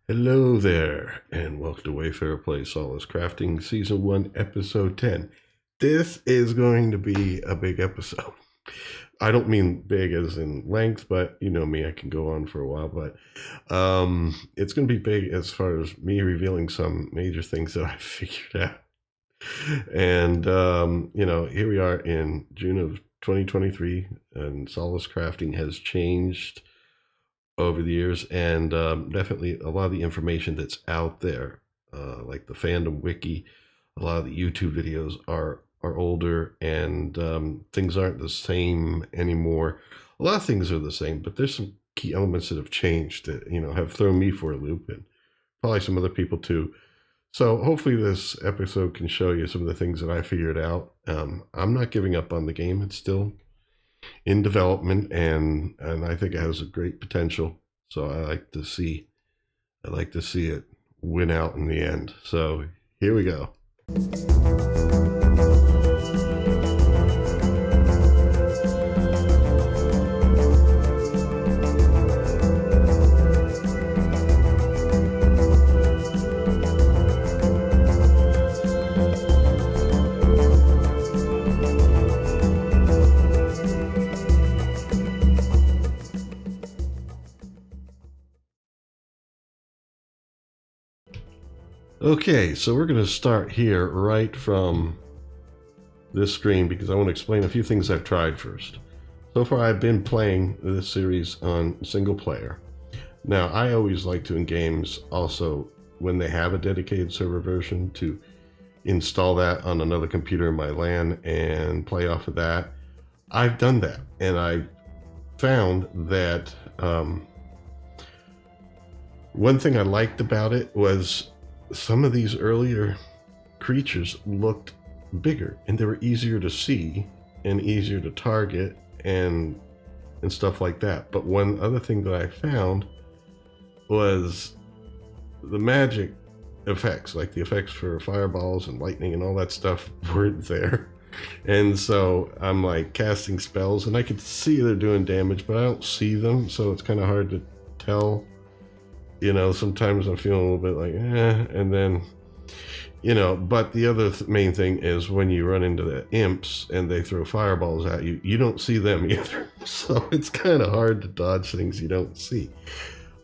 Hello there, and welcome to Wayfarer Plays Solace Crafting Season 1, Episode 10. This is going to be a big episode. I don't mean big as in length, but you know me, I can go on for a while, but it's going to be big as far as me revealing some major things that I figured out. And, here we are in June of 2023, and Solace Crafting has changed over the years, and definitely a lot of the information that's out there, like the fandom wiki, a lot of the YouTube videos are older, and things aren't the same anymore. A lot of things are the same, but there's some key elements that have changed that have thrown me for a loop, and probably some other people too. So hopefully this episode can show you some of the things that I figured out. I'm not giving up on the game. It's still in development, and I think it has a great potential. So I like to see it win out in the end. So here we go. Okay, so we're going to start here right from this screen because I want to explain a few things I've tried first. So far I've been playing this series on single player. Now I always like to in games also when they have a dedicated server version to install that on another computer in my LAN and play off of that. I've done that, and I found that one thing I liked about it was some of these earlier creatures looked bigger, and they were easier to see and easier to target and stuff like that. But one other thing that I found was the magic effects, like the effects for fireballs and lightning and all that stuff, weren't there. And so I'm like casting spells, and I could see they're doing damage, but I don't see them, so it's kind of hard to tell. Sometimes I'm feeling a little bit like, and then, but the other main thing is when you run into the imps and they throw fireballs at you, you don't see them either. So it's kind of hard to dodge things you don't see.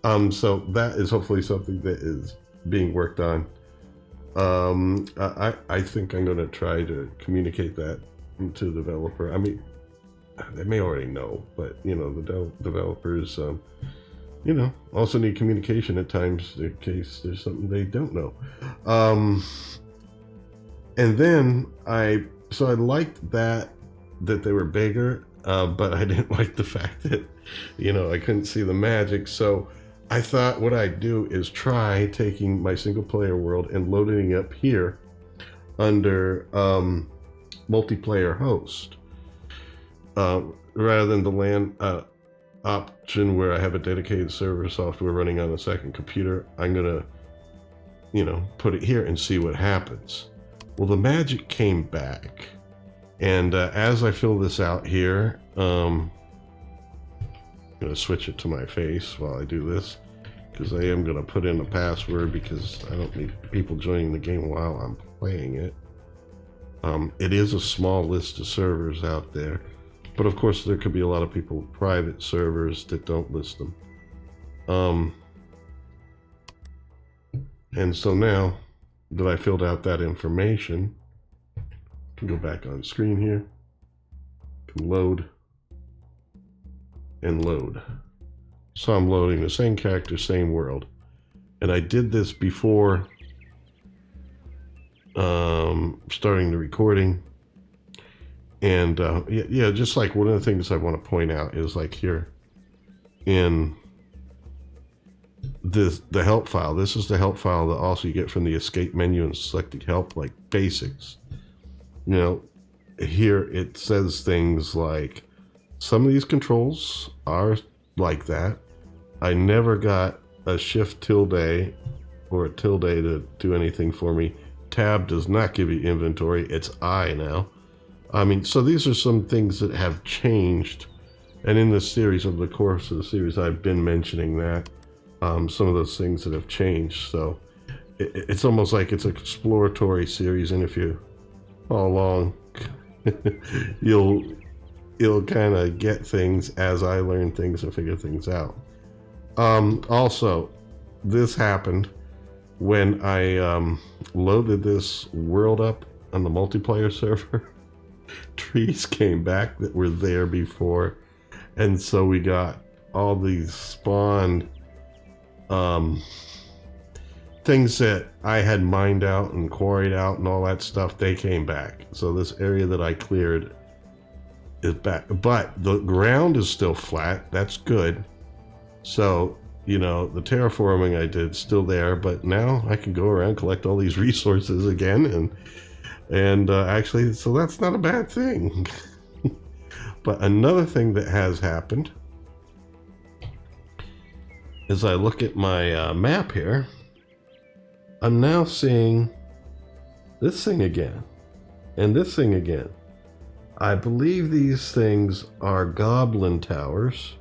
So that is hopefully something that is being worked on. I think I'm going to try to communicate that to the developer. I mean, they may already know, but, the developers, also need communication at times in case there's something they don't know. And then I liked that they were bigger, but I didn't like the fact that, I couldn't see the magic. So I thought what I'd do is try taking my single player world and loading it up here under multiplayer host, rather than the LAN option where I have a dedicated server software running on a second computer. I'm gonna put it here and see what happens. Well, the magic came back, and as I fill this out here, I'm gonna switch it to my face while I do this, because I am gonna put in a password because I don't need people joining the game while I'm playing it. It is a small list of servers out there, but of course there could be a lot of people with private servers that don't list them. And so now that I filled out that information, I can go back on screen here, can load and load. So I'm loading the same character, same world. And I did this before starting the recording. And just like one of the things I want to point out is like here in the help file. This is the help file that also you get from the escape menu and selected help, like basics. Here it says things like some of these controls are like that. I never got a shift tilde or a tilde to do anything for me. Tab does not give you inventory. It's I now. I mean, so these are some things that have changed. And in this series, over the course of the series, I've been mentioning that. some of those things that have changed. So it's almost like it's an exploratory series, and if you follow along, you'll kind of get things as I learn things and figure things out. Also, this happened when I loaded this world up on the multiplayer server. Trees came back that were there before, and so we got all these spawned things that I had mined out and quarried out and all that stuff. They came back, so this area that I cleared is back, but the ground is still flat. That's good. So, you know, the terraforming I did still there, but now I can go around, collect all these resources again, and actually, so that's not a bad thing. But another thing that has happened is I look at my map here, I'm now seeing this thing again, and this thing again. I believe these things are goblin towers,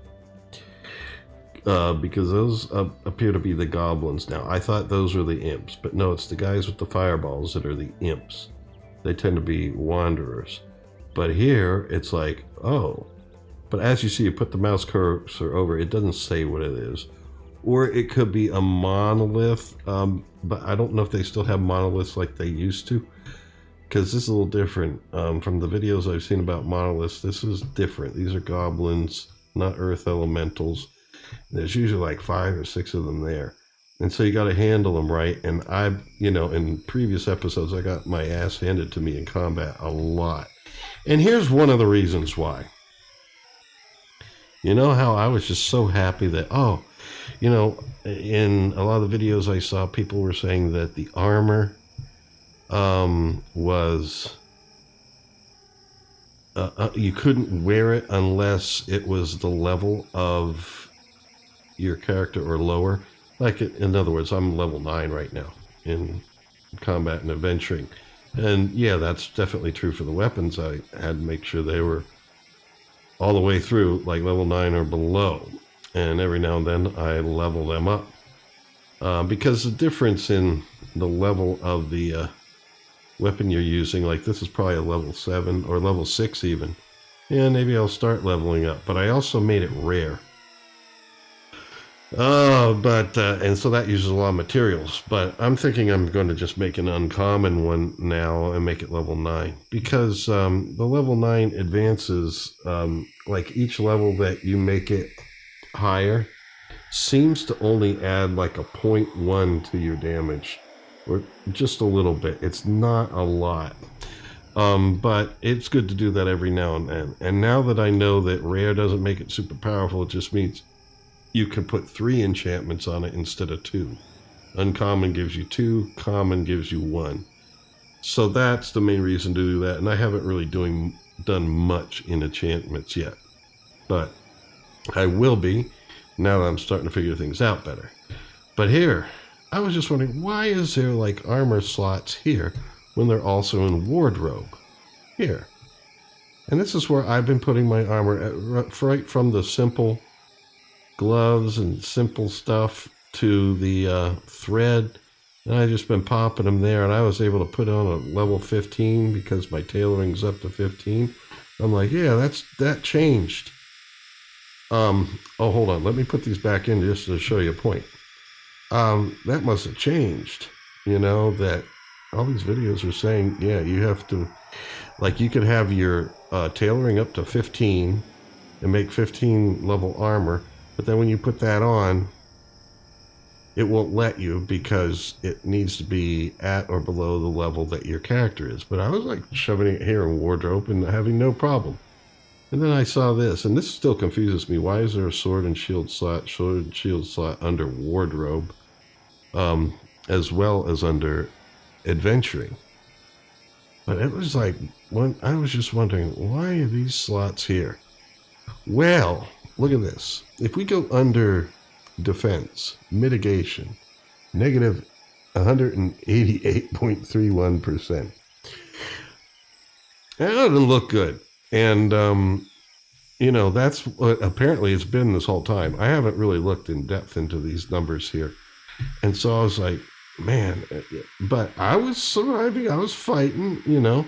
because those appear to be the goblins now. I thought those were the imps, but no, it's the guys with the fireballs that are the imps. They tend to be wanderers. But here, it's like, oh. But as you see, you put the mouse cursor over, it doesn't say what it is. Or it could be a monolith, but I don't know if they still have monoliths like they used to. Because this is a little different. From the videos I've seen about monoliths, this is different. These are goblins, not earth elementals. There's usually like 5 or 6 of them there. And so you got to handle them right. And you know, in previous episodes, I got my ass handed to me in combat a lot. And here's one of the reasons why. You know how I was just so happy that, oh, you know, in a lot of the videos I saw, people were saying that the armor was, you couldn't wear it unless it was the level of your character or lower. Like, in other words, I'm level 9 right now in combat and adventuring. And yeah, that's definitely true for the weapons. I had to make sure they were all the way through, like level 9 or below. And every now and then I level them up. Because the difference in the level of the weapon you're using, like this is probably a level 7 or level 6 even. Yeah, maybe I'll start leveling up. But I also made it rare. And so that uses a lot of materials, but I'm thinking I'm going to just make an uncommon one now and make it level 9, because the level 9 advances, like each level that you make it higher seems to only add like a 0.1 to your damage, or just a little bit. It's not a lot. But it's good to do that every now and then. And now that I know that rare doesn't make it super powerful, it just means you can put 3 enchantments on it instead of 2. Uncommon gives you 2, common gives you 1. So that's the main reason to do that. And I haven't really done much in enchantments yet. But I will be now that I'm starting to figure things out better. But here, I was just wondering, why is there like armor slots here when they're also in wardrobe? Here. And this is where I've been putting my armor right from the simple gloves and simple stuff to the thread, and I've just been popping them there, and I was able to put on a level 15 because my tailoring's up to 15. I'm like, yeah, that changed. Oh, hold on, let me put these back in just to show you a point. That must have changed, you know, that all these videos are saying, yeah, you have to, like, you could have your tailoring up to 15 and make 15 level armor. But then when you put that on, it won't let you because it needs to be at or below the level that your character is. But I was like shoving it here in wardrobe and having no problem. And then I saw this, and this still confuses me. Why is there a sword and shield slot under wardrobe, as well as under adventuring? But it was like, I was just wondering, why are these slots here? Well, look at this. If we go under defense, mitigation, negative 188.31%. That doesn't look good. And You know, that's what apparently it's been this whole time. I haven't really looked in depth into these numbers here. And so I was like, man, but I was surviving. I was fighting, you know.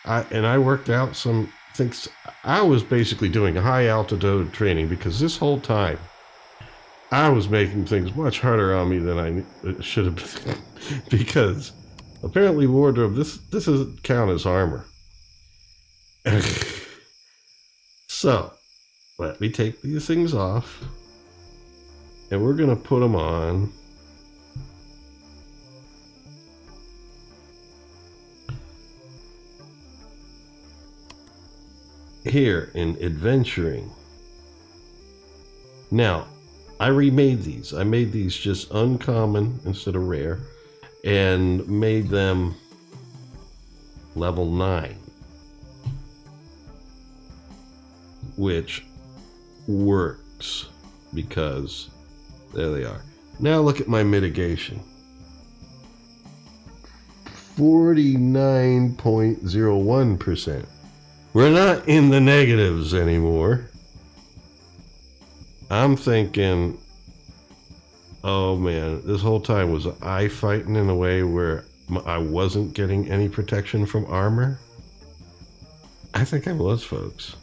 I worked out some things. I was basically doing high altitude training because this whole time I was making things much harder on me than I should have been. Because apparently wardrobe, this doesn't count as armor. So let me take these things off, and we're gonna put them on. Here in adventuring. Now, I remade these. I made these just uncommon instead of rare, and made them level 9, which works because there they are. Now look at my mitigation. 49.01%. We're not in the negatives anymore. I'm thinking, oh man, this whole time was I fighting in a way where I wasn't getting any protection from armor? I think I was, folks.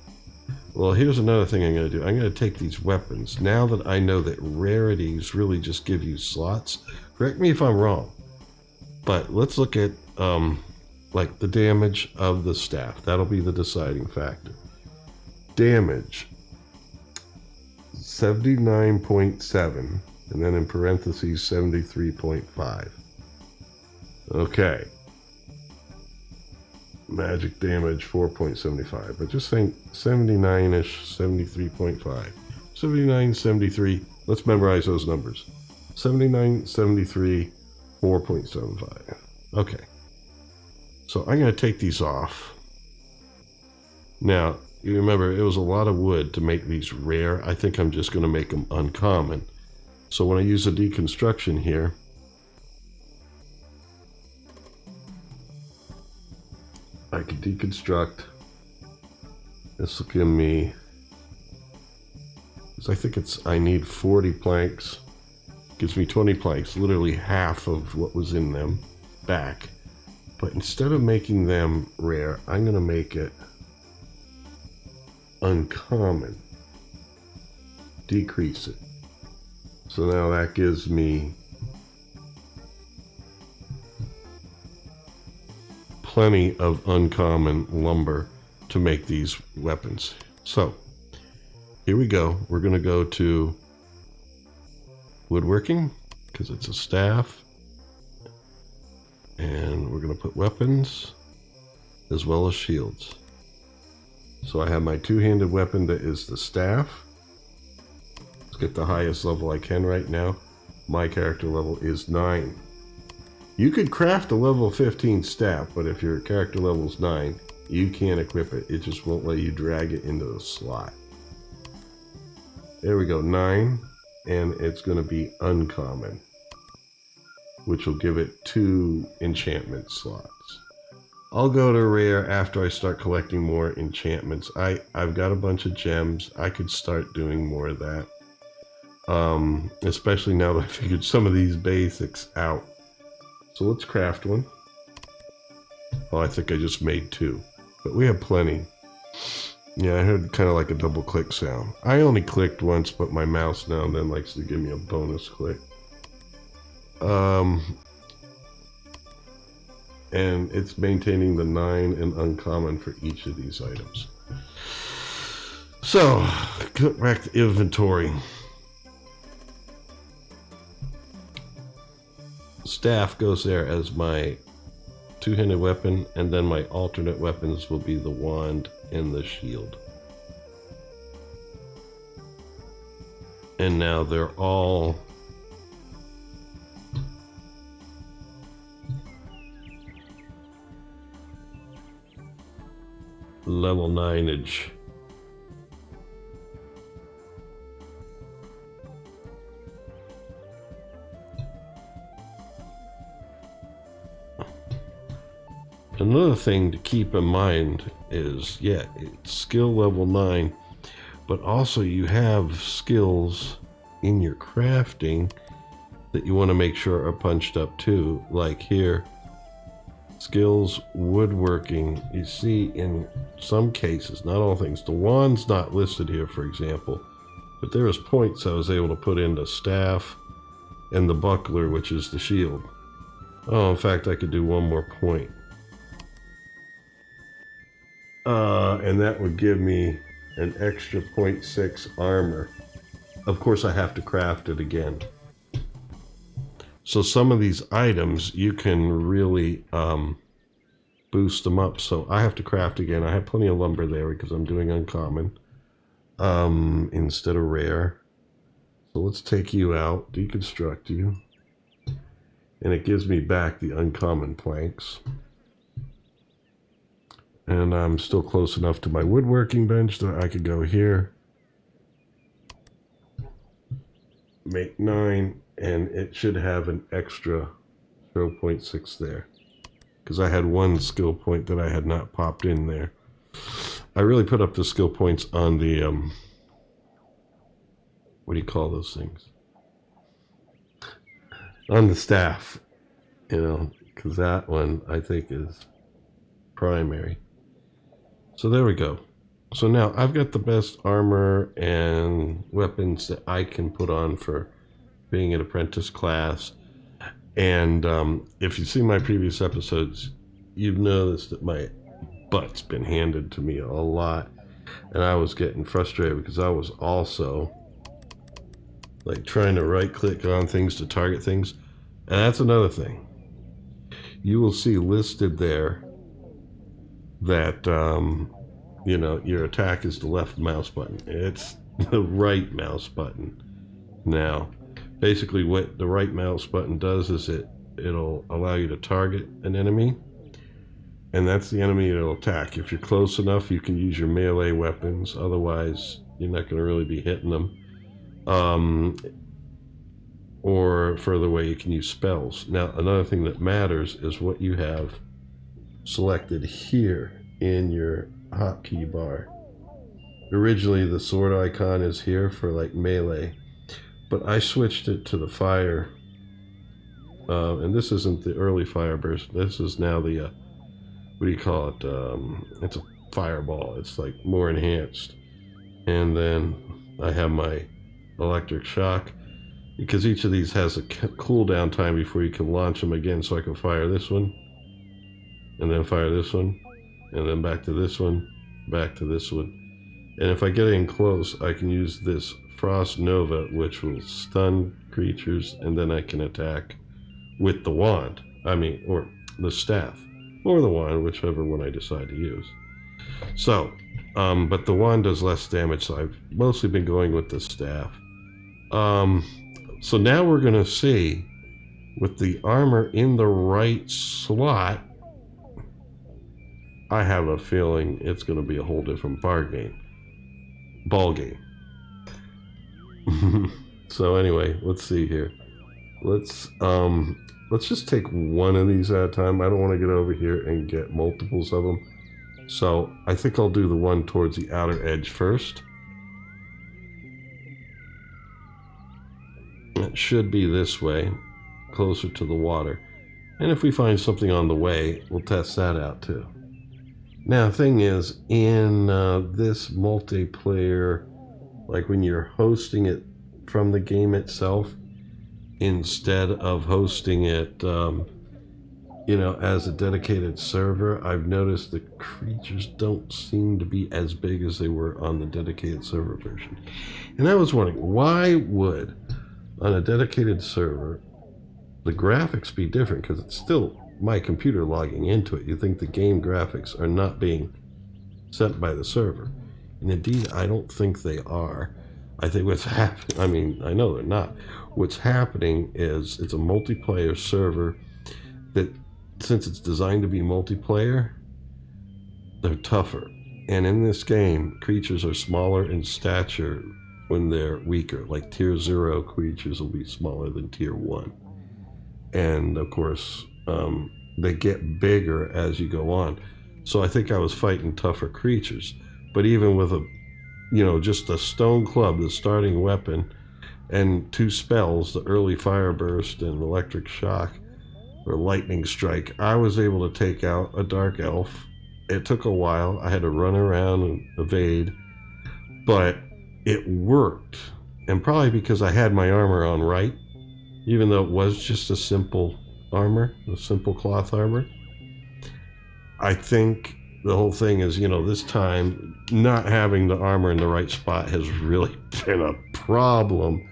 Well, here's another thing I'm going to do. I'm going to take these weapons. Now that I know that rarities really just give you slots, correct me if I'm wrong, but let's look at like the damage of the staff. That'll be the deciding factor. Damage 79.7, and then in parentheses 73.5. Okay. Magic damage 4.75, but just think 79ish, 73.5. 79, 73. Let's memorize those numbers. 79, 73, 4.75. Okay. So I'm going to take these off. Now, you remember, it was a lot of wood to make these rare. I think I'm just going to make them uncommon. So when I use a deconstruction here, I can deconstruct. This will give me, I think I need 40 planks. Gives me 20 planks, literally half of what was in them back. But instead of making them rare, I'm going to make it uncommon. Decrease it. So now that gives me plenty of uncommon lumber to make these weapons. So here we go. We're going to go to woodworking because it's a staff. And we're going to put weapons as well as shields. So I have my two-handed weapon that is the staff. Let's get the highest level I can right now. My character level is 9. You could craft a level 15 staff, but if your character level is 9, you can't equip it. It just won't let you drag it into the slot. There we go, 9, and it's going to be uncommon, which will give it 2 enchantment slots. I'll go to rare after I start collecting more enchantments. I've got a bunch of gems. I could start doing more of that. Especially now that I figured some of these basics out. So let's craft one. Oh, I think I just made 2. But we have plenty. Yeah, I heard kind of like a double click sound. I only clicked once, but my mouse now and then likes to give me a bonus click. And it's maintaining the 9 and uncommon for each of these items. So, go back to inventory. Staff goes there as my two-handed weapon, and then my alternate weapons will be the wand and the shield. And now they're all level 9-age. Another thing to keep in mind is, yeah, it's skill level 9. but also you have skills in your crafting that you want to make sure are punched up too. Like here, skills woodworking. You see in some cases, not all things, the wand's not listed here, for example, but there is points I was able to put in the staff and the buckler, which is the shield. Oh, in fact, I could do one more point. And that would give me an extra 0.6 armor. Of course, I have to craft it again. So some of these items, you can really boost them up. So I have to craft again. I have plenty of lumber there because I'm doing uncommon instead of rare. So let's take you out, deconstruct you. And it gives me back the uncommon planks. And I'm still close enough to my woodworking bench that I could go here. Make 9, and it should have an extra 0.6 there. Because I had one skill point that I had not popped in there. I really put up the skill points on the, what do you call those things? On the staff, you know, because that one I think is primary. So there we go. So now I've got the best armor and weapons that I can put on for being an apprentice class. And if you see my previous episodes, you've noticed that my butt's been handed to me a lot. And I was getting frustrated because I was also like trying to right click on things to target things. And that's another thing. You will see listed there that, you know, your attack is the left mouse button. It's the right mouse button. Now, basically what the right mouse button does is it'll allow you to target an enemy. And that's the enemy it'll attack. If you're close enough, you can use your melee weapons. Otherwise, you're not going to really be hitting them. Or further away, you can use spells. Now, another thing that matters is what you have selected here in your hotkey bar. Originally, the sword icon is here for like melee, but I switched it to the fire. And this isn't the early fire burst. This is now the, what do you call it? It's a fireball. It's like more enhanced. And then I have my electric shock, because each of these has a cooldown time before you can launch them again. So I can fire this one, and then fire this one, and then back to this one, back to this one. And if I get in close, I can use this Frost Nova, which will stun creatures, and then I can attack with the wand. I mean, or the staff, or the wand, whichever one I decide to use. So, but the wand does less damage, so I've mostly been going with the staff. So now we're going to see, with the armor in the right slot, I have a feeling it's going to be a whole different ball game. So anyway, let's see here. Let's just take one of these at a time. I don't want to get over here and get multiples of them. So I think I'll do the one towards the outer edge first. It should be this way, closer to the water. And if we find something on the way, we'll test that out too. Now, the thing is, in this multiplayer, like when you're hosting it from the game itself, instead of hosting it, you know, as a dedicated server, I've noticed the creatures don't seem to be as big as they were on the dedicated server version. And I was wondering, why would, on a dedicated server, the graphics be different? Because it's still my computer logging into it. You think the game graphics are not being sent by the server. And indeed, I don't think they are. I think what's happening, I mean, I know they're not. What's happening is it's a multiplayer server that, since it's designed to be multiplayer, they're tougher. And in this game, creatures are smaller in stature when they're weaker. Like tier 0 creatures will be smaller than tier 1. And of course, they get bigger as you go on. So I think I was fighting tougher creatures. But even with a you know, just a stone club, the starting weapon, and 2 spells, the early fire burst and electric shock or lightning strike, I was able to take out a dark elf. It took a while. I had to run around and evade, but it worked. And probably because I had my armor on right, even though it was just a simple armor, a simple cloth armor. I think the whole thing is, you know, this time not having the armor in the right spot has really been a problem.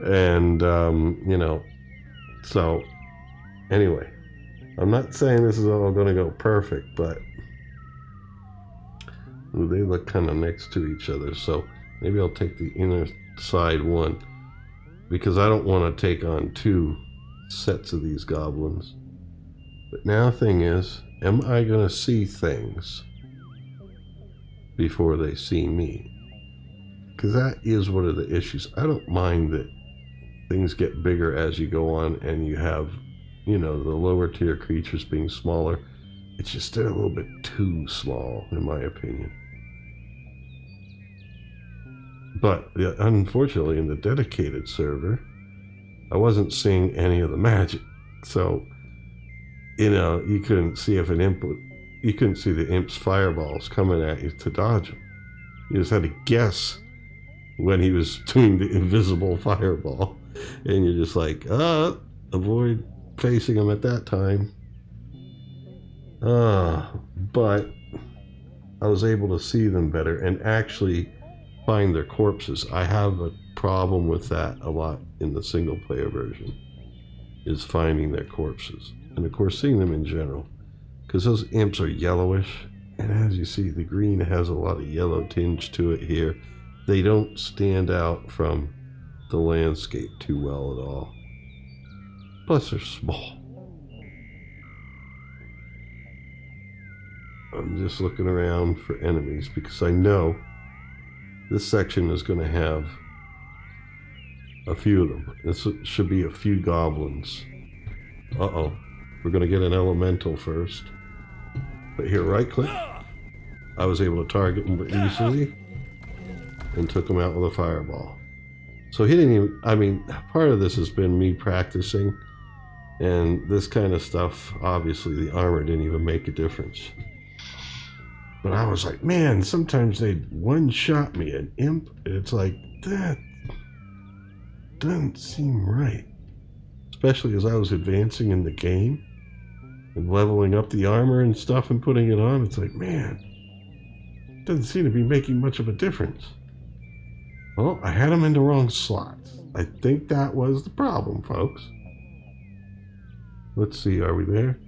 And, you know, so anyway, I'm not saying this is all going to go perfect, but they look kind of next to each other. So maybe I'll take the inner side one because I don't want to take on 2 sets of these goblins. But now the thing is, am I going to see things before they see me? Because that is one of the issues. I don't mind that things get bigger as you go on and you have, you know, the lower tier creatures being smaller. It's just a little bit too small, in my opinion. But unfortunately, in the dedicated server, I wasn't seeing any of the magic. So, you know, you couldn't see if an imp, you couldn't see the imp's fireballs coming at you to dodge them. You just had to guess when he was doing the invisible fireball. And you're just like, avoid facing him at that time. But I was able to see them better and actually find their corpses. I have a problem with that a lot in the single player version, is finding their corpses. And of course seeing them in general, because those imps are yellowish, and as you see, the green has a lot of yellow tinge to it here. They don't stand out from the landscape too well at all. Plus they're small. I'm just looking around for enemies because I know this section is going to have a few of them. This should be a few goblins. Uh-oh. We're going to get an elemental first. But here, right click. I was able to target him easily and took him out with a fireball. So he didn't even, I mean, part of this has been me practicing, and this kind of stuff, obviously the armor didn't even make a difference. But I was like, man, sometimes they'd one-shot me, an imp. It's like, that doesn't seem right. Especially as I was advancing in the game and leveling up the armor and stuff and putting it on. It's like, man, it doesn't seem to be making much of a difference. Well, I had them in the wrong slots. I think that was the problem, folks. Let's see, are we there?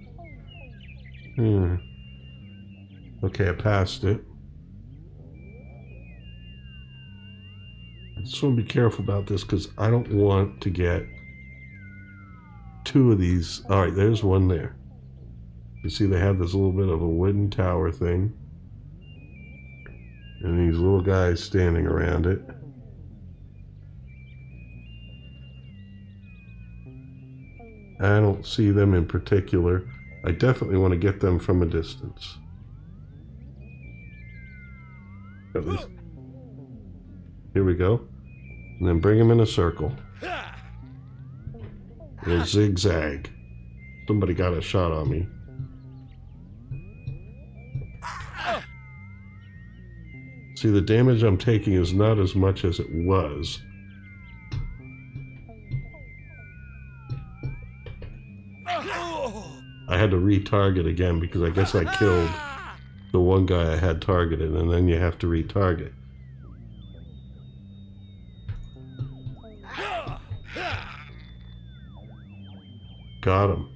Okay, I passed it. I just want to be careful about this because I don't want to get 2 of these. All right, there's one there. You see they have this little bit of a wooden tower thing. And these little guys standing around it. I don't see them in particular. I definitely want to get them from a distance. At least. Here we go. And then bring them in a circle. Or zigzag. Somebody got a shot on me. See, the damage I'm taking is not as much as it was. I had to retarget again because I guess I killed the one guy I had targeted, and then you have to retarget. Got him.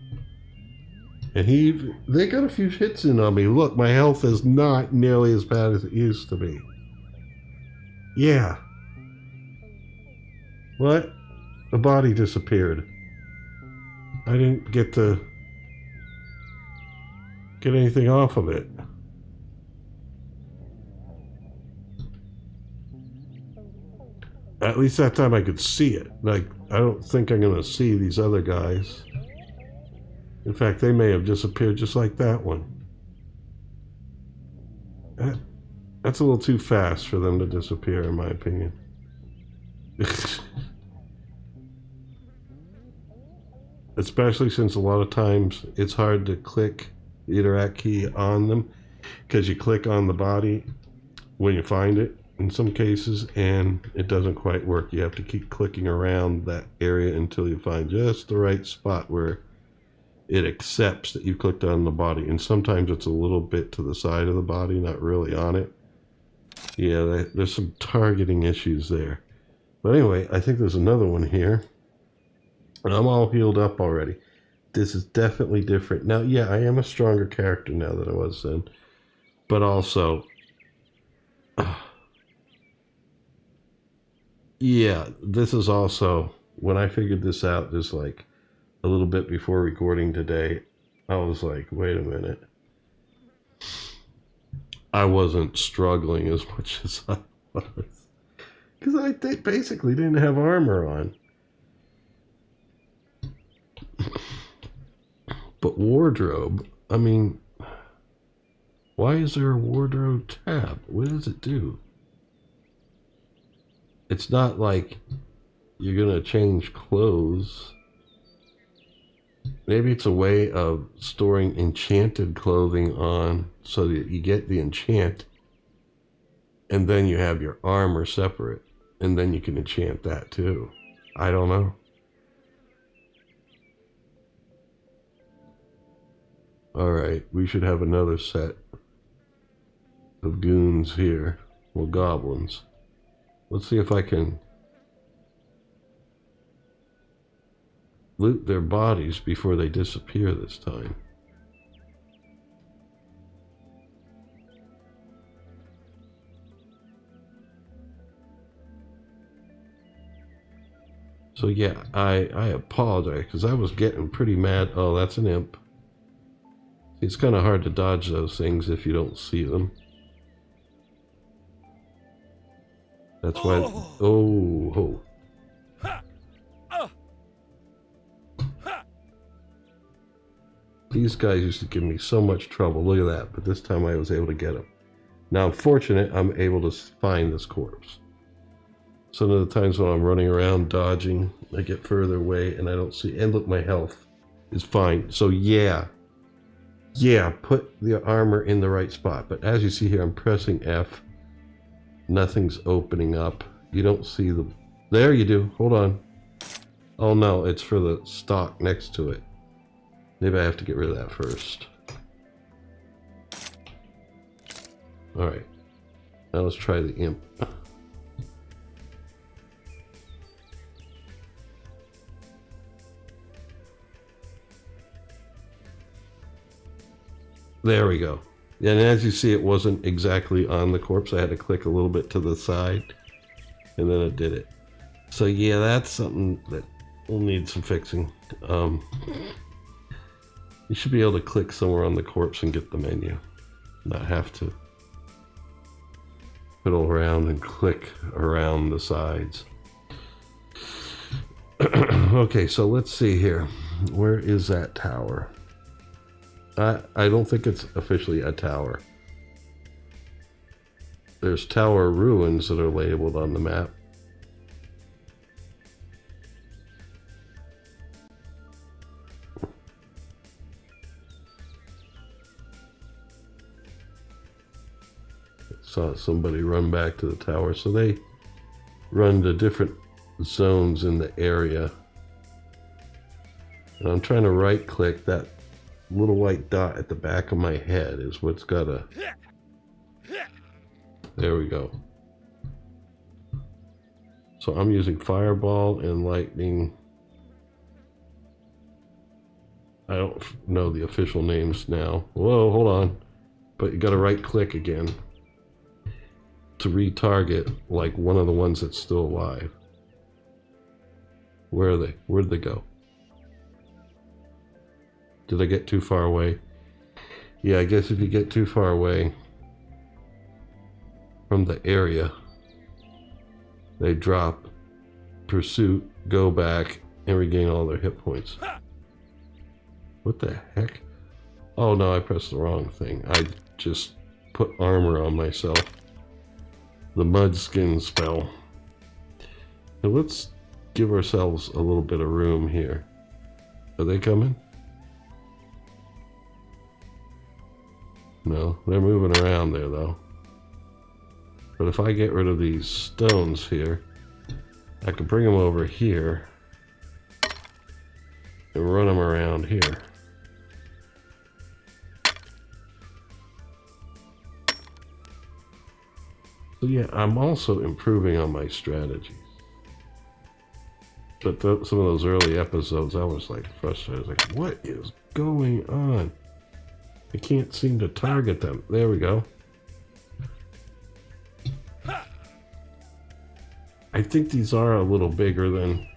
And they got a few hits in on me. Look, my health is not nearly as bad as it used to be. Yeah. What? The body disappeared. I didn't get to get anything off of it. At least that time I could see it. Like, I don't think I'm going to see these other guys. In fact, they may have disappeared just like that one. That's a little too fast for them to disappear, in my opinion. Especially since a lot of times it's hard to click the interact key on them because you click on the body when you find it in some cases and it doesn't quite work. You have to keep clicking around that area until you find just the right spot where it accepts that you clicked on the body. And sometimes it's a little bit to the side of the body, not really on it. Yeah, there's some targeting issues there. But anyway, I think there's another one here. And I'm all healed up already. This is definitely different. Now, yeah, I am a stronger character now than I was then. But also, yeah, this is also, when I figured this out just like a little bit before recording today, I was like, wait a minute. I wasn't struggling as much as I was. Because I basically didn't have armor on. But wardrobe, I mean, why is there a wardrobe tab? What does it do? It's not like you're going to change clothes. Maybe it's a way of storing enchanted clothing on so that you get the enchant and then you have your armor separate and then you can enchant that too. I don't know. Alright, we should have another set of goons here. Well, goblins. Let's see if I can loot their bodies before they disappear this time. So yeah, I apologize because I was getting pretty mad. Oh, that's an imp. It's kind of hard to dodge those things if you don't see them. That's why. Oh. These guys used to give me so much trouble. Look at that. But this time I was able to get them. Now I'm fortunate I'm able to find this corpse. Some of the times when I'm running around dodging, I get further away and I don't see. And look, my health is fine. So yeah, put the armor in the right spot. But as you see here, I'm pressing F. Nothing's opening up. You don't see the... There you do. Hold on. Oh no, it's for the stock next to it. Maybe I have to get rid of that first. Alright. Now let's try the imp. There we go. And as you see, it wasn't exactly on the corpse. I had to click a little bit to the side, and then it did it. So yeah, that's something that will need some fixing. You should be able to click somewhere on the corpse and get the menu. Not have to fiddle around and click around the sides. Okay, so let's see here. Where is that tower? I don't think it's officially a tower. There's tower ruins that are labeled on the map. Saw somebody run back to the tower, so they run to different zones in the area. And I'm trying to right click. That little white dot at the back of my head is what's got a... There we go. So I'm using fireball and lightning. I don't know the official names now. Whoa, hold on. But you got to right click again to retarget like one of the ones that's still alive. Where are they? Where'd they go? Did I get too far away? Yeah, I guess if you get too far away from the area, they drop, pursuit, go back, and regain all their hit points. What the heck? Oh no, I pressed the wrong thing. I just put armor on myself. the mud skin spell. Now let's give ourselves a little bit of room here. Are they coming? No, they're moving around there though. But if I get rid of these stones here, I can bring them over here and run them around here. So yeah, I'm also improving on my strategies. But some of those early episodes, I was like frustrated. I was like, what is going on? I can't seem to target them. There we go. I think these are a little bigger than...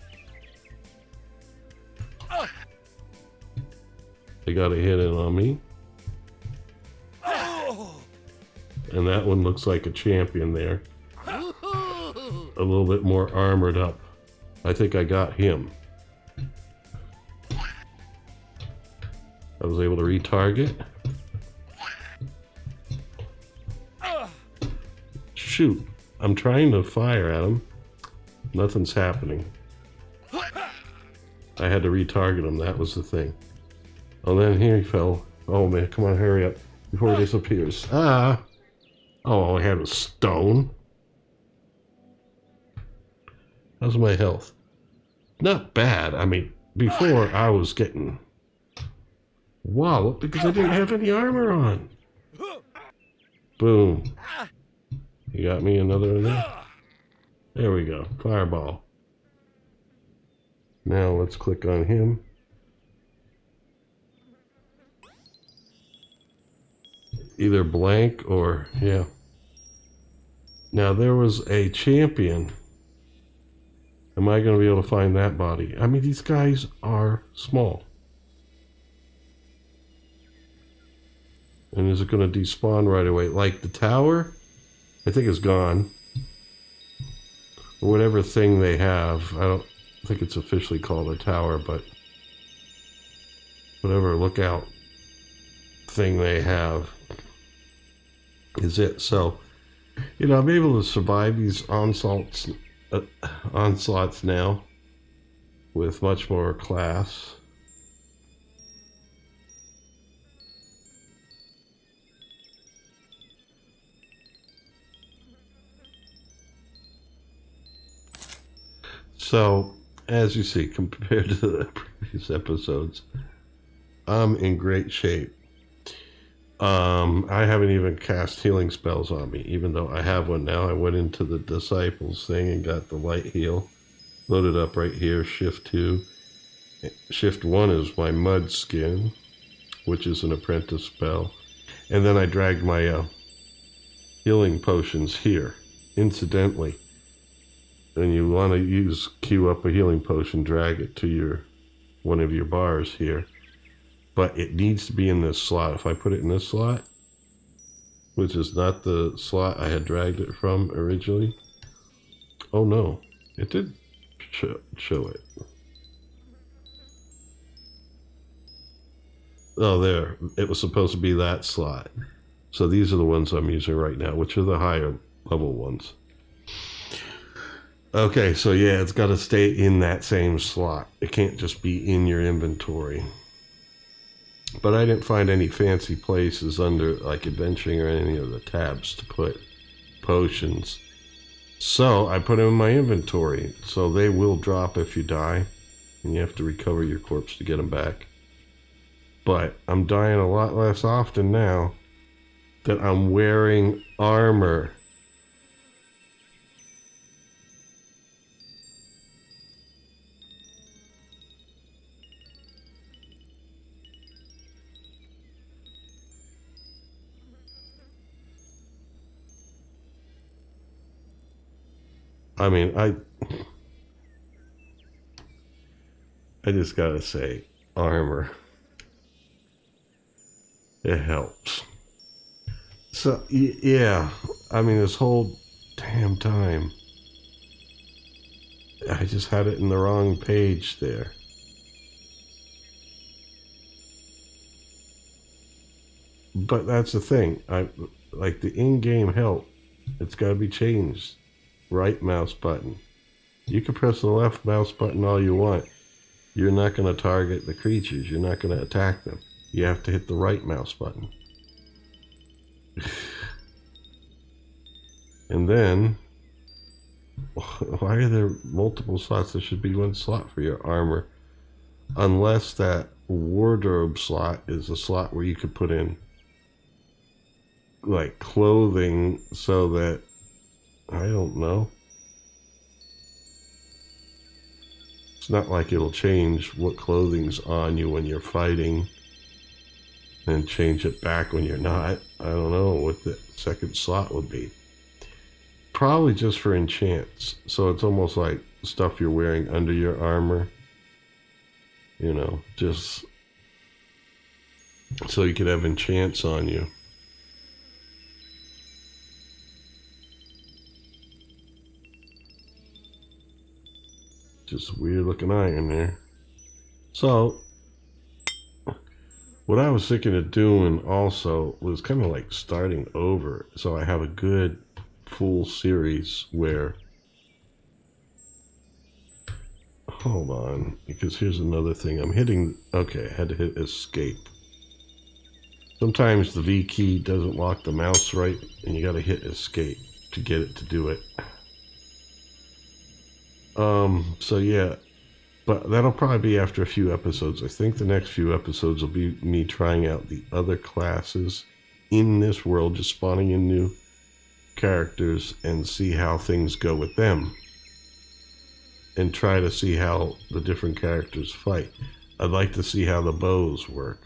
They got a hit in on me. And that one looks like a champion there. A little bit more armored up. I think I got him. I was able to retarget. Shoot, I'm trying to fire at him. Nothing's happening. I had to retarget him, that was the thing. Oh, then here he fell. Oh man, come on, hurry up before he disappears. Ah! Oh, all I had was stone. How's my health? Not bad. I mean, before I was getting walloped because I didn't have any armor on. Boom. You got me another one there? There we go. Fireball. Now let's click on him. Either blank or, yeah. Now there was a champion. Am I going to be able to find that body? I mean, these guys are small. And is it going to despawn right away? Like the tower, I think is gone. Or whatever thing they have. I don't think it's officially called a tower, but whatever lookout thing they have is it. So, you know, I'm able to survive these onslaughts now with much more class. So, as you see, compared to the previous episodes, I'm in great shape. I haven't even cast healing spells on me, even though I have one now. I went into the Disciples thing and got the light heal. Loaded up right here, Shift 2. Shift 1 is my mud skin, which is an apprentice spell. And then I dragged my healing potions here, incidentally. And you want to queue up a healing potion, drag it to one of your bars here. But it needs to be in this slot. If I put it in this slot, which is not the slot I had dragged it from originally. Oh no, it did show it. Oh, there. It was supposed to be that slot. So these are the ones I'm using right now, which are the higher level ones. Okay, so yeah, it's got to stay in that same slot. It can't just be in your inventory. But I didn't find any fancy places under, like, adventuring or any of the tabs to put potions. So I put them in my inventory. So they will drop if you die. And you have to recover your corpse to get them back. But I'm dying a lot less often now that I'm wearing armor. I mean, I just gotta say, armor. It helps. So, yeah, I mean, this whole damn time, I just had it in the wrong page there. But that's the thing. Like the in-game help It's got to be changed. Right mouse button. You can press the left mouse button all you want. You're not going to target the creatures. You're not going to attack them. You have to hit the right mouse button. And then, why are there multiple slots? There should be one slot for your armor. Unless that wardrobe slot is a slot where you could put in like clothing so that, I don't know. It's not like it'll change what clothing's on you when you're fighting and change it back when you're not. I don't know what the second slot would be. Probably just for enchants. So it's almost like stuff you're wearing under your armor. You know, just so you could have enchants on you. Just weird looking iron there. So, what I was thinking of doing also was kind of like starting over. So I have a good full series where, hold on, because here's another thing. I'm hitting, okay, I had to hit escape. Sometimes the V key doesn't lock the mouse right, and you got to hit escape to get it to do it. So yeah, but that'll probably be after a few episodes. I think the next few episodes will be me trying out the other classes in this world, just spawning in new characters and see how things go with them. And try to see how the different characters fight. I'd like to see how the bows work.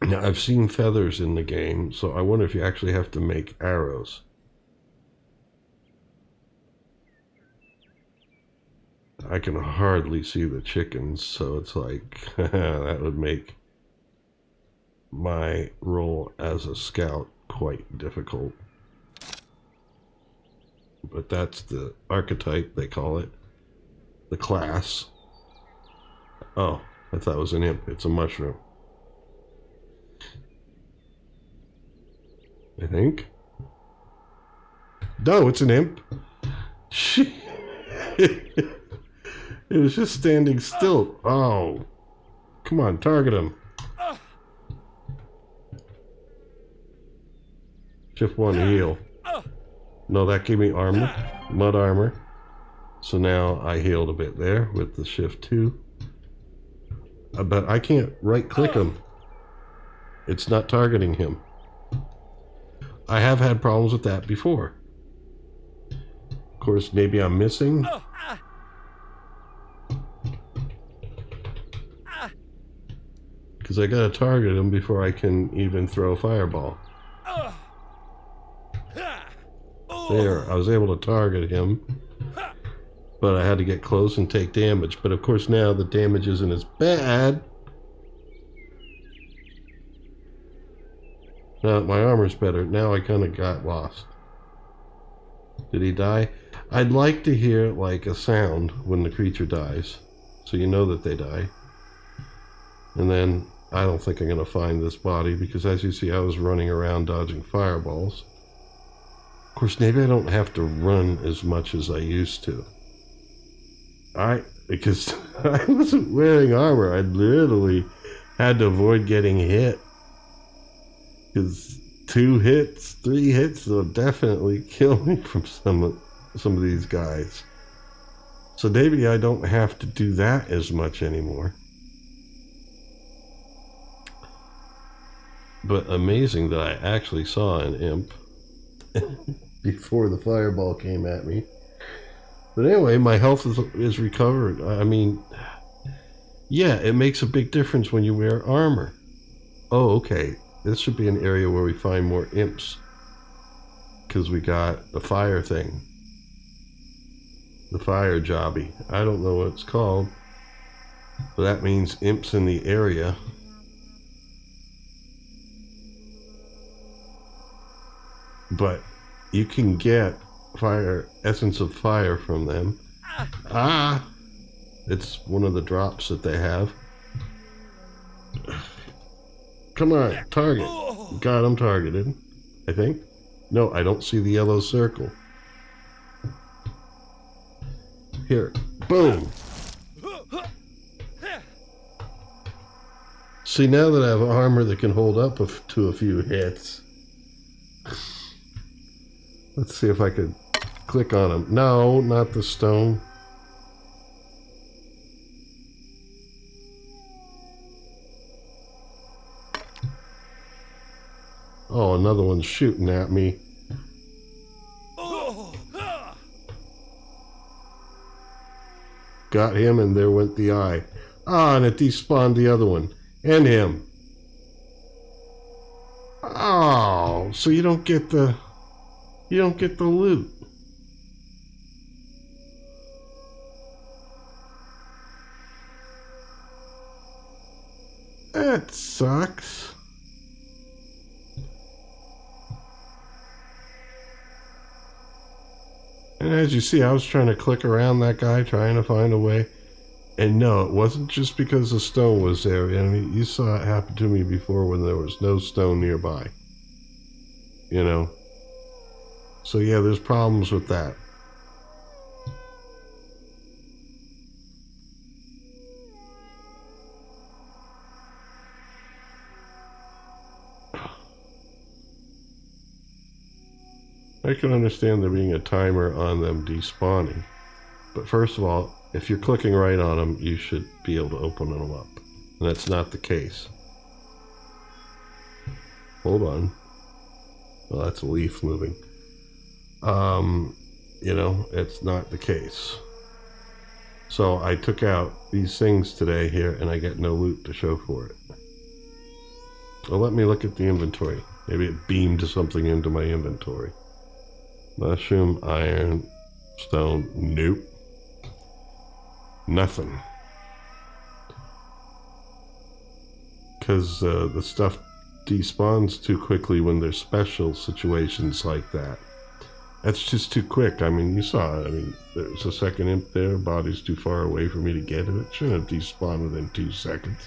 Now, I've seen feathers in the game, so I wonder if you actually have to make arrows. I can hardly see the chickens, so it's like, that would make my role as a scout quite difficult. But that's the archetype, they call it. The class. Oh, I thought it was an imp. It's a mushroom. I think. No, it's an imp. It was just standing still. Oh. Come on, target him. Shift 1 heal. No, that gave me armor. Mud armor. So now I healed a bit there with the shift 2. But I can't right click him. It's not targeting him. I have had problems with that before. Of course, maybe I'm missing. Because I gotta target him before I can even throw a fireball. There, I was able to target him. But I had to get close and take damage. But of course now the damage isn't as bad. Now that my armor's better, now I kind of got lost. Did he die? I'd like to hear like a sound when the creature dies, so you know that they die. And then I don't think I'm going to find this body because as you see I was running around dodging fireballs. Of course maybe I don't have to run as much as I used to. Because I wasn't wearing armor, I literally had to avoid getting hit. Because 2 hits, 3 hits will definitely kill me from some of these guys. So maybe I don't have to do that as much anymore. But amazing that I actually saw an imp before the fireball came at me. But anyway, my health is recovered. I mean, yeah, it makes a big difference when you wear armor. Oh, okay. This should be an area where we find more imps. Because we got the fire thing. The fire jobby. I don't know what it's called. But that means imps in the area. But you can get fire, essence of fire from them. It's one of the drops that they have. Come on, target. Got him targeted, I think. No, I don't see the yellow circle. Here, boom. See, now that I have armor that can hold up to a few hits. Let's see if I could click on him. No, not the stone. Oh, another one's shooting at me. Got him, and there went the eye. Ah, and it despawned the other one. And him. Oh, so you don't get the loot. That sucks. And as you see, I was trying to click around that guy, trying to find a way. And no, it wasn't just because the stone was there. I mean, you saw it happen to me before when there was no stone nearby. You know? So yeah, there's problems with that. I can understand there being a timer on them despawning. But first of all, if you're clicking right on them, you should be able to open them up. And that's not the case. Hold on. Well, that's a leaf moving. You know, it's not the case. So I took out these things today here, and I get no loot to show for it. Well, let me look at the inventory. Maybe it beamed something into my inventory. Mushroom, iron, stone, nope. Nothing. Because the stuff despawns too quickly when there's special situations like that. That's just too quick. I mean, you saw it. I mean, there's a second imp there. Body's too far away for me to get it. It shouldn't have despawned within 2 seconds.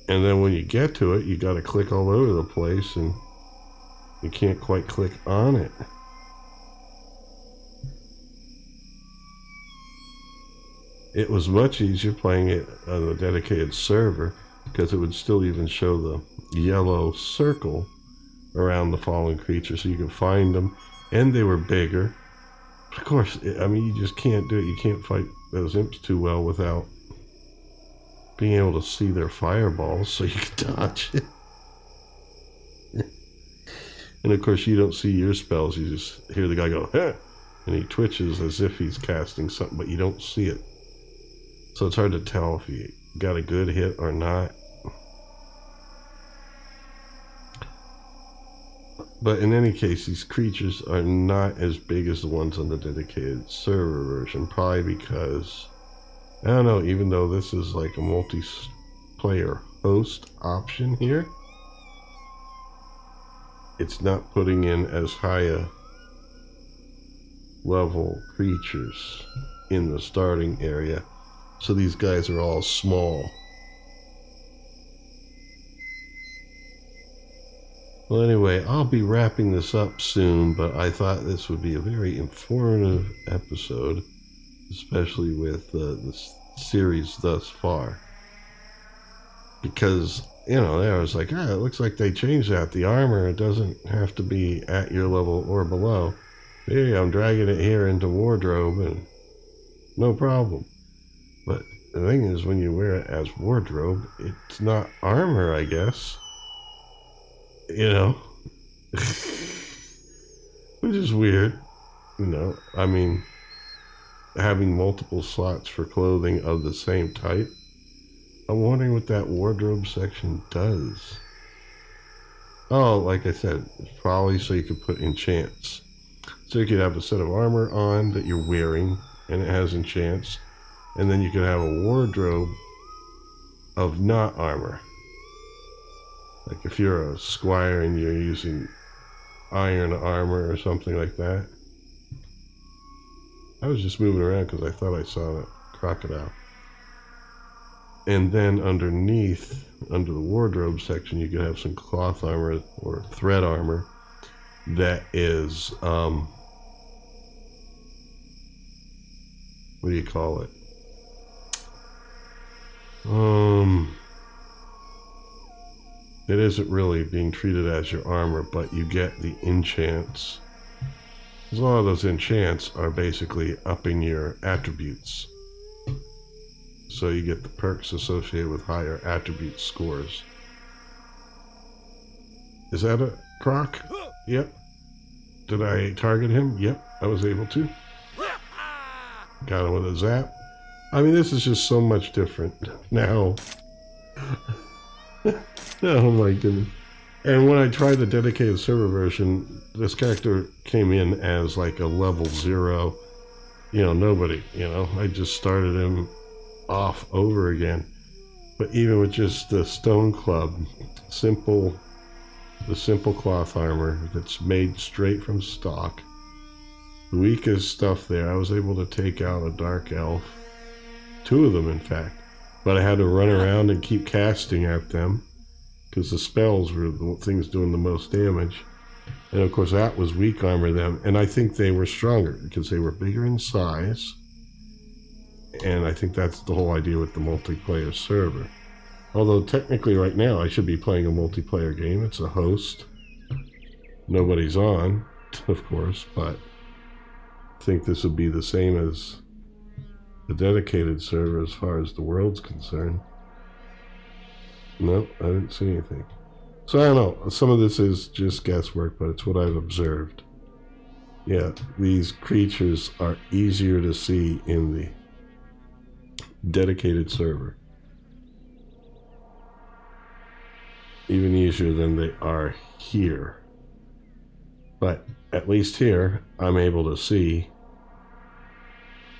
And then when you get to it, you got to click all over the place, and you can't quite click on it. It was much easier playing it on a dedicated server, because it would still even show the yellow circle around the fallen creature, so you could find them, and they were bigger. Of course, I mean, you just can't do it. You can't fight those imps too well without being able to see their fireballs so you can dodge it. And of course, you don't see your spells. You just hear the guy go, "Huh," and he twitches as if he's casting something, but you don't see it. So it's hard to tell if you got a good hit or not. But in any case, these creatures are not as big as the ones on the dedicated server version. Probably because, I don't know, even though this is like a multiplayer host option here, it's not putting in as high a level creatures in the starting area. So these guys are all small. Well, anyway, I'll be wrapping this up soon, but I thought this would be a very informative episode, especially with the series thus far. Because, you know, I was like, it looks like they changed that. The armor, it doesn't have to be at your level or below. Hey, I'm dragging it here into wardrobe, and no problem. But the thing is, when you wear it as wardrobe, it's not armor, I guess. You know? Which is weird. You know, I mean, having multiple slots for clothing of the same type. I'm wondering what that wardrobe section does. Oh, like I said, it's probably so you could put enchants. So you could have a set of armor on that you're wearing, and it has enchants. And then you could have a wardrobe of not armor. Like if you're a squire and you're using iron armor or something like that. I was just moving around because I thought I saw a crocodile. And then underneath, under the wardrobe section, you could have some cloth armor or thread armor that is, what do you call it? It isn't really being treated as your armor, but you get the enchants. Because a lot of those enchants are basically upping your attributes. So you get the perks associated with higher attribute scores. Is that a croc? Yep. Did I target him? Yep, I was able to. Got him with a zap. I mean, this is just so much different now. Oh my goodness. And when I tried the dedicated server version, this character came in as like a level 0. You know, nobody, you know. I just started him off over again. But even with just the stone club, the simple cloth armor that's made straight from stock, the weakest stuff there, I was able to take out a dark elf. 2 of them, in fact. But I had to run around and keep casting at them, because the spells were the things doing the most damage. And of course that was weak armor them, and I think they were stronger because they were bigger in size. And I think that's the whole idea with the multiplayer server. Although technically right now I should be playing a multiplayer game. It's a host. Nobody's on, of course, but I think this would be the same as the dedicated server as far as the world's concerned. Nope, I didn't see anything. So I don't know, some of this is just guesswork, but it's what I've observed. Yeah, these creatures are easier to see in the dedicated server. Even easier than they are here. But at least here, I'm able to see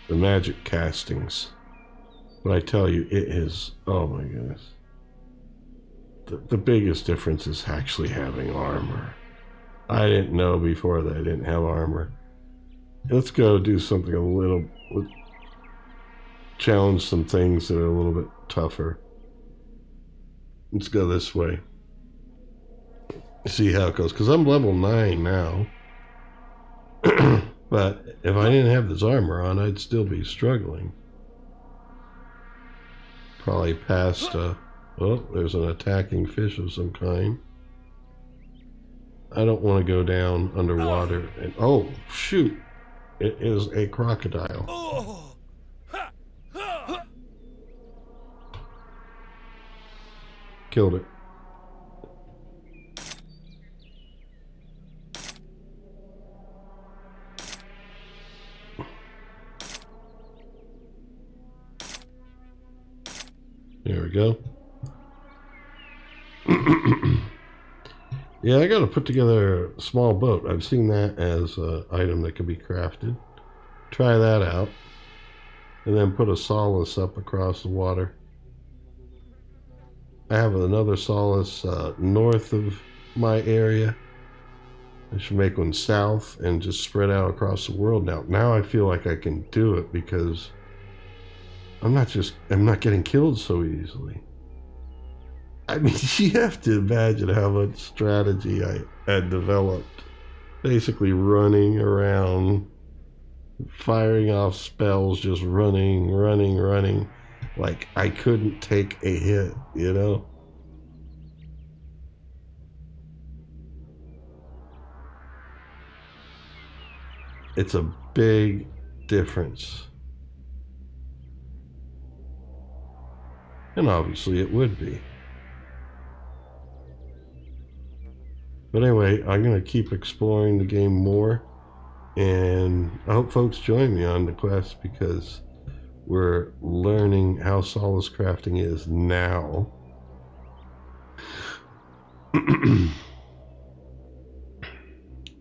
the magic castings. But I tell you, it is, oh my goodness. The biggest difference is actually having armor. I didn't know before that I didn't have armor. Let's go do something a little, challenge some things that are a little bit tougher. Let's go this way. See how it goes, because I'm level 9 now. But if I didn't have this armor on, I'd still be struggling. Probably past, oh, there's an attacking fish of some kind. I don't want to go down underwater. And oh, shoot. It is a crocodile. Killed it. There we go. Yeah, I gotta put together a small boat. I've seen that as an item that can be crafted. Try that out. And then put a Solace up across the water. I have another Solace north of my area. I should make one south and just spread out across the world now. Now I feel like I can do it because I'm not getting killed so easily. I mean, you have to imagine how much strategy I had developed. Basically running around, firing off spells, just running. Like I couldn't take a hit, you know? It's a big difference. And obviously it would be. But anyway, I'm going to keep exploring the game more. And I hope folks join me on the quest because we're learning how Solace Crafting is now.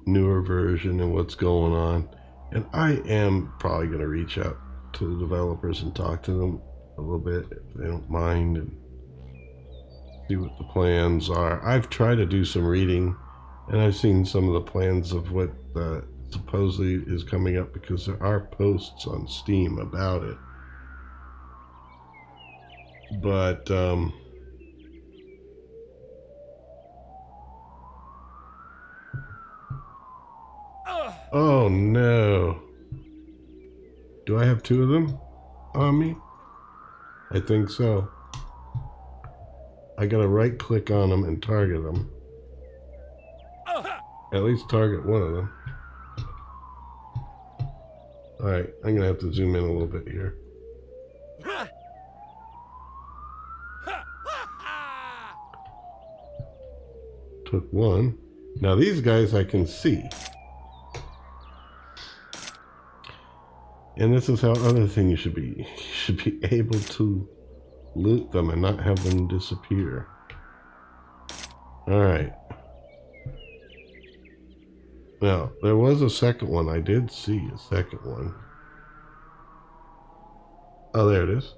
Newer version and what's going on. And I am probably going to reach out to the developers and talk to them a little bit if they don't mind and see what the plans are. I've tried to do some reading and I've seen some of the plans of what supposedly is coming up because there are posts on Steam about it. But oh no. Do I have 2 of them on me? I think so. I gotta right click on them and target them. At least target one of them. Alright, I'm gonna have to zoom in a little bit here. Took one. Now these guys I can see. And this is how other things should be. You should be able to loot them and not have them disappear. Alright. Now, there was a second one. I did see a second one. Oh, there it is.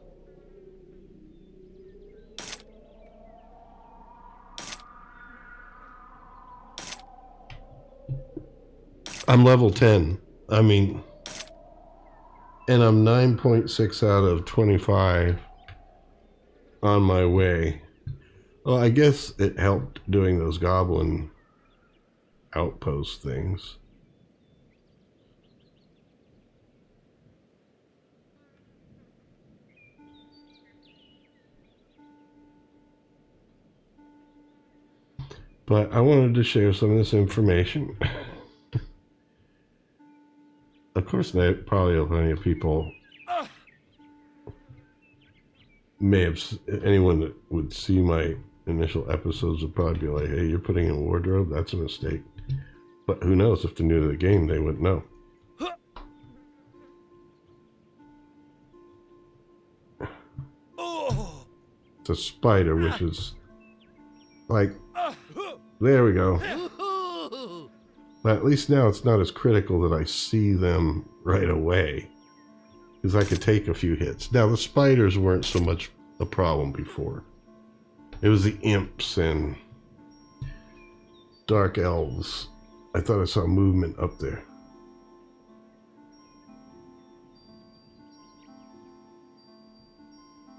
I'm level 10. I mean, and I'm 9.6 out of 25 on my way. Well, I guess it helped doing those goblin outpost things. But I wanted to share some of this information. Of course, probably plenty of people may have, anyone that would see my initial episodes would probably be like, hey, you're putting in a wardrobe? That's a mistake. But who knows, if they're new to the game, they wouldn't know. It's a spider, which is like, there we go. But at least now it's not as critical that I see them right away, because I could take a few hits. Now the spiders weren't so much a problem before. It was the imps and dark elves. I thought I saw movement up there.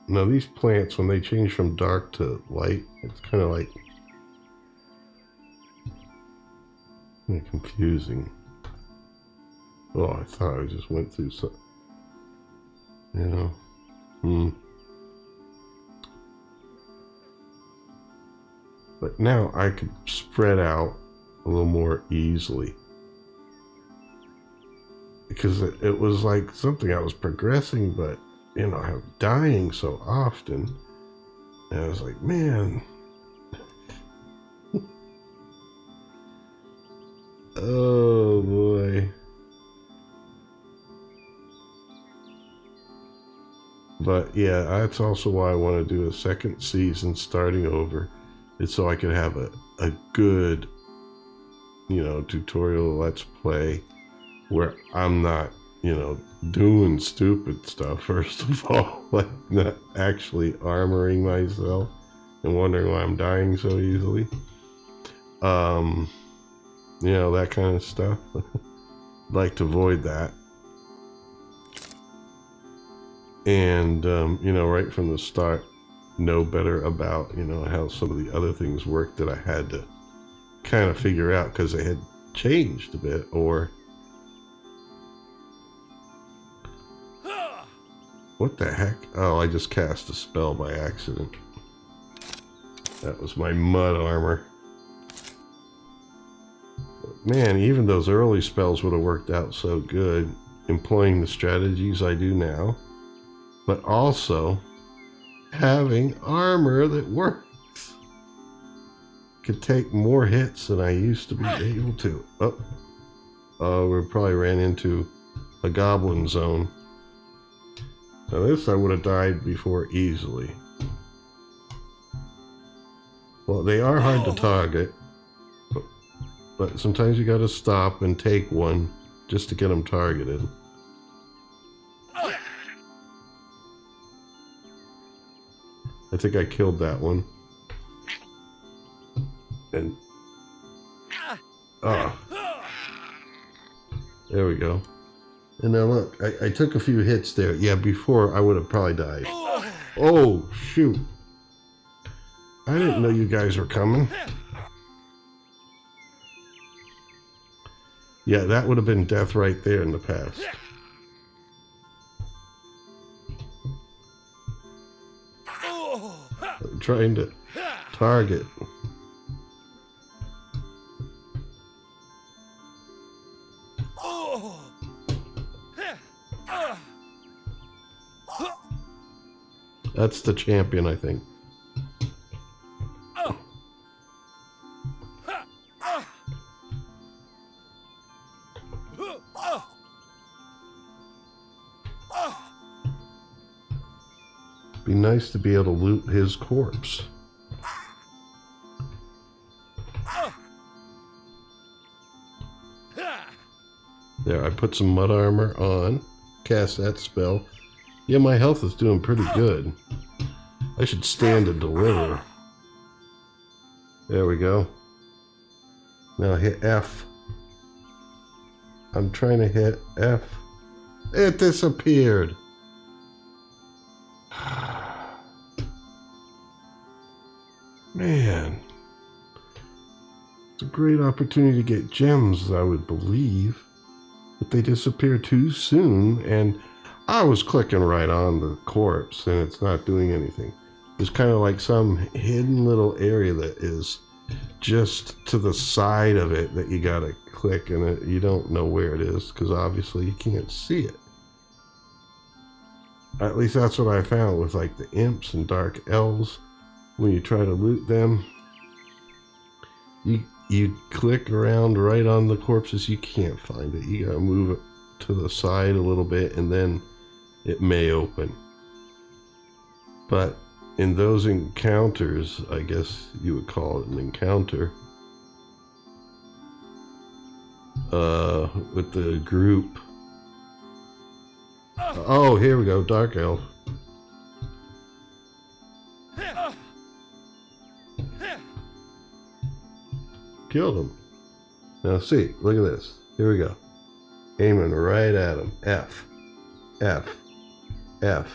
Now these plants, when they change from dark to light, it's kind of like confusing. Oh, I thought I just went through some, you know. But now I could spread out a little more easily, because it was like something I was progressing, but you know, I'm dying so often, and I was like, man. Oh boy. But yeah, that's also why I want to do a second season starting over. It's so I could have a good, you know, tutorial let's play where I'm not, you know, doing stupid stuff, first of all, like not actually armoring myself and wondering why I'm dying so easily. You know, that kind of stuff. Like to avoid that. And, you know, right from the start, know better about, you know, how some of the other things work that I had to kind of figure out because they had changed a bit, or... What the heck? Oh, I just cast a spell by accident. That was my mud armor. Man, even those early spells would have worked out so good, employing the strategies I do now, but also having armor that works. Could take more hits than I used to be able to. Oh, we probably ran into a goblin zone. Now this I would have died before easily. Well, they are hard to target. But sometimes you gotta stop and take one just to get them targeted. I think I killed that one. And... ah. There we go. And now look, I took a few hits there. Yeah, before I would have probably died. Oh, shoot. I didn't know you guys were coming. Yeah, that would have been death right there in the past. I'm trying to target. That's the champion, I think. Be nice to be able to loot his corpse. There, I put some mud armor on. Cast that spell. Yeah, my health is doing pretty good. I should stand and deliver. There we go. Now hit F. I'm trying to hit F. It disappeared. Man. It's a great opportunity to get gems, I would believe. But they disappear too soon, and I was clicking right on the corpse, and it's not doing anything. There's kind of like some hidden little area that is just to the side of it that you gotta click, and you don't know where it is, because obviously you can't see it. At least that's what I found with like the imps and dark elves. When you try to loot them, you click around right on the corpses, you can't find it. You gotta move it to the side a little bit and then it may open. But in those encounters, I guess you would call it an encounter, with the group. Oh, here we go, dark elf. Killed him. Now see, look at this. Here we go. Aiming right at him. F. F. F.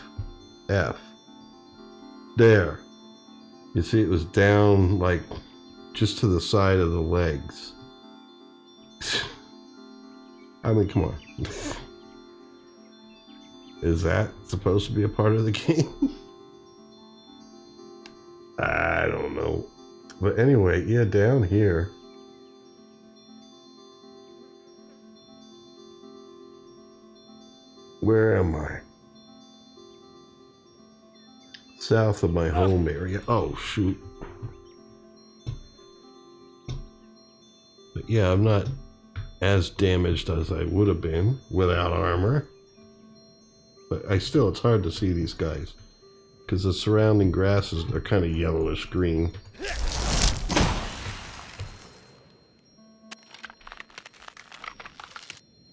F. There. You see it was down like just to the side of the legs. I mean, come on. Is that supposed to be a part of the game? I don't know. But anyway, yeah, down here. Where am I? South of my home area. Oh, shoot. But yeah, I'm not as damaged as I would have been without armor. But it's hard to see these guys because the surrounding grasses are kind of yellowish green.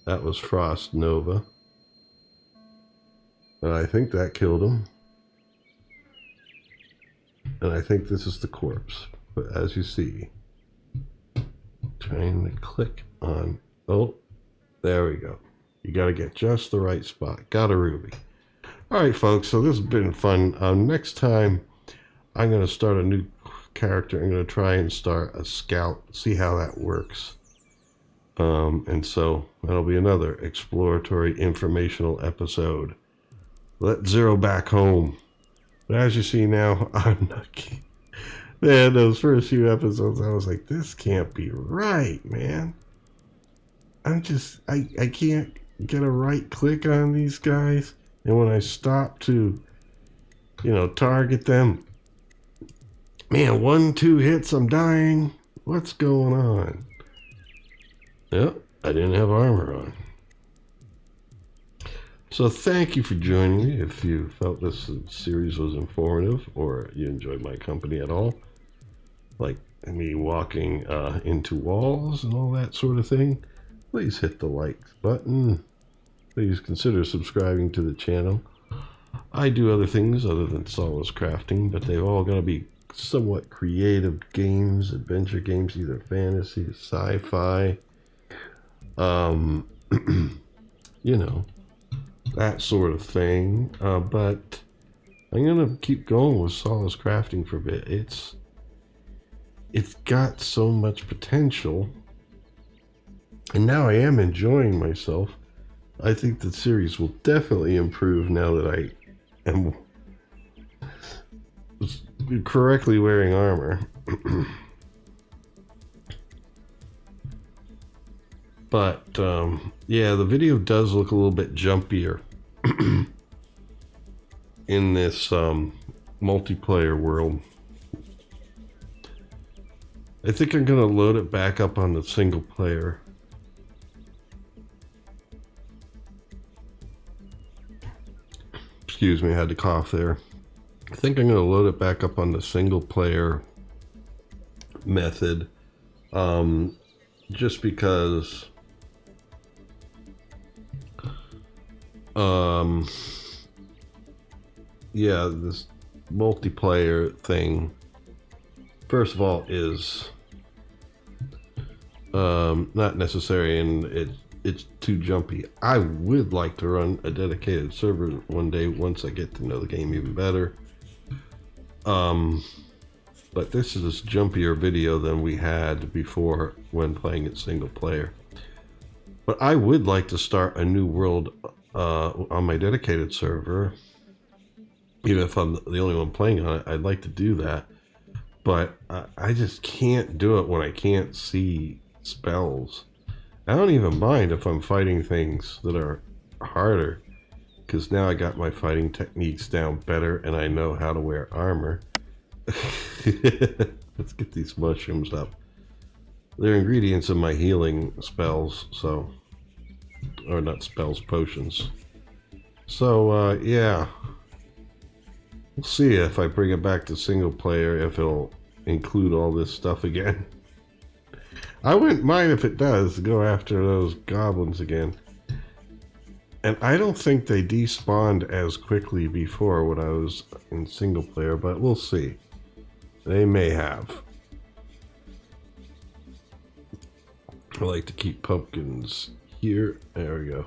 That was Frost Nova. And I think that killed him. And I think this is the corpse. But as you see, trying to click on, oh, there we go. You got to get just the right spot. Got a ruby. All right, folks, so this has been fun. Next time, I'm going to start a new character. I'm going to try and start a scout, see how that works. And so that'll be another exploratory informational episode. Let's zero back home. But as you see now, I'm not kidding. Man, those first few episodes, I was like, this can't be right, man. I can't get a right click on these guys. And when I stop to, target them, man, 1-2 hits, I'm dying. What's going on? Yep, I didn't have armor on. So thank you for joining me. If you felt this series was informative or you enjoyed my company at all, like me walking into walls and all that sort of thing, please hit the like button. Please consider subscribing to the channel. I do other things other than Solace Crafting, but they've all got to be somewhat creative games, adventure games, either fantasy, sci-fi, that sort of thing. But I'm gonna keep going with Solace Crafting for a bit. It's got so much potential, and now I am enjoying myself. I think the series will definitely improve now that I am correctly wearing armor. But yeah, the video does look a little bit jumpier in this multiplayer world. I think I'm gonna load it back up on the single player. Excuse me, I had to cough there. I think I'm gonna load it back up on the single player method, just because yeah, this multiplayer thing, first of all, is not necessary, and it's too jumpy. I would like to run a dedicated server one day once I get to know the game even better. But this is a jumpier video than we had before when playing it single player. But I would like to start a new world on my dedicated server. Even if I'm the only one playing on it, I'd like to do that. But I just can't do it when I can't see spells. I don't even mind if I'm fighting things that are harder, because now I got my fighting techniques down better and I know how to wear armor. Let's get these mushrooms up. They're ingredients in my healing spells, so, or not spells, potions. So yeah, we'll see if I bring it back to single player, if it'll include all this stuff again. I wouldn't mind if it does go after those goblins again. And I don't think they despawned as quickly before when I was in single player, but we'll see. They may have. I like to keep pumpkins here. There we go.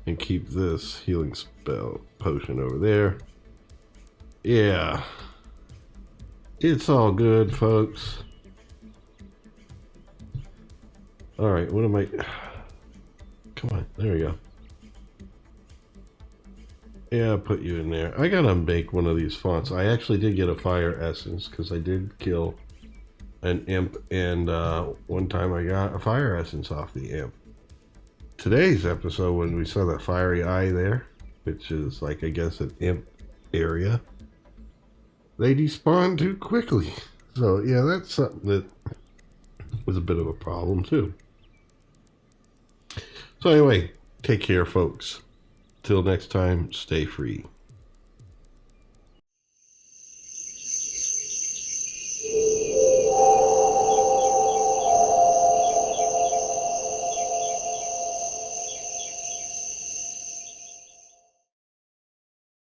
And keep this healing spell potion over there. Yeah. It's all good, folks. Alright, what am I... Come on, there we go. Yeah, I'll put you in there. I gotta make one of these fonts. I actually did get a fire essence because I did kill an imp, and one time I got a fire essence off the imp. Today's episode, when we saw that fiery eye there, which is like, I guess, an imp area, they despawn too quickly. So yeah, that's something that was a bit of a problem too. So anyway, take care, folks. Till next time, stay free.